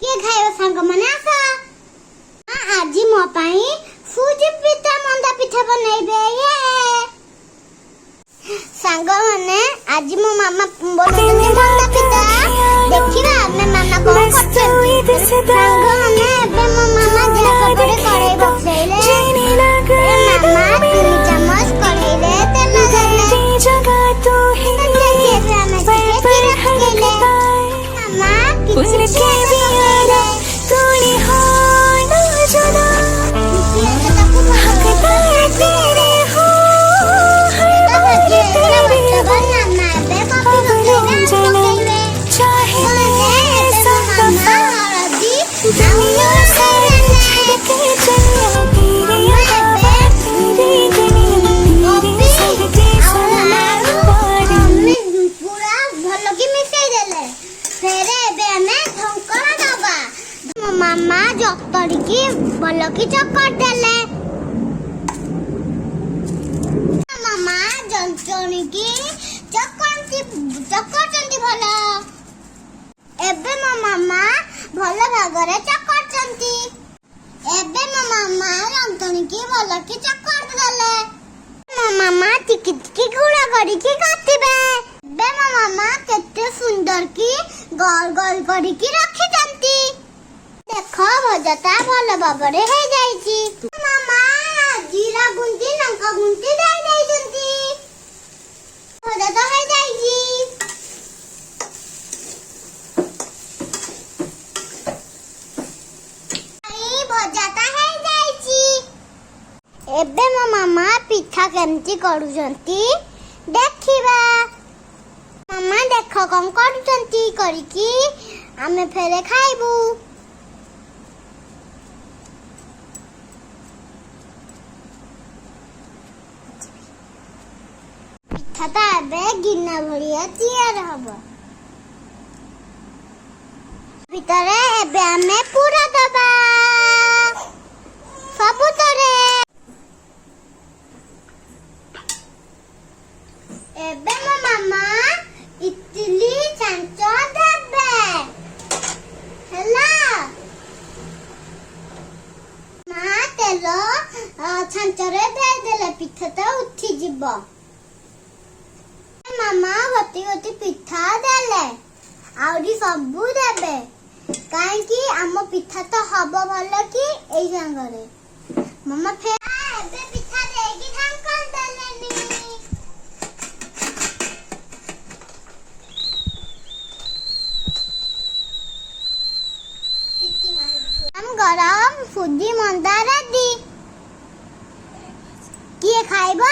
किए खाइबो सांग माने आसा आजी मो पाई सुजी पिठा मंदा पिठा बनैबे ये सांग माने आजी मो मामा बनैबे मंदा पिठा देखिबा मैं मामा को करछन सांग माने एबे मो मामा जा कपड़े करे बसेले मामा 3 चम्मच करेले तेल देले जगह तू ही उनके बिना तूने हो ना जुदा हकदार तेरे हो चाहे दुनिया से छड़के चलिया तेरी तेरी सरके पूरा भलो की मिसाई देले फेरे एबे हमें ठंकरा दबा मो मामा जक्तरी की भलो की चक्कर देले मामा जंचनी की चक्कर चंदी भलो एबे मो मामा भलो भागरे चक्कर चंदी एबे मो मामा जंचनी की भलो की चक्कर देले मो मामा टिकी टिकी गुड़ा करी की काटिबे बे मो मामा केते सुंदर की गोल गोल करी की रखी जंती देखो भजता भलो बाबरे हे जाईची मामा जीरा गुंती लंका गुंती दे देई जंती भजता हे जाईची आई भजता हे जाईची एबे मो मामा पिठा केमती करू जंती देखिबा मामा देख कौन करचंती करिकी आमे फेरे खाइबू पिठाटा एबे गिन्ना भरिया तैयार हबो भितरे एबे आमे पूरा दबा सबुतरे एबे मो मामा इडली चांचो देबे हैला मा तेलो चांचरे दे देले पिठाटा उठी जिवो मामा गति गति पिठा देले आउरी सबु देबे काहे कि आमो पिठा तो हबो भलो की एई संगरे मामा फे एबे पिठा देगी ढंकन देलेनी हम गरम सुजी मंदा रेडी किए खाइबो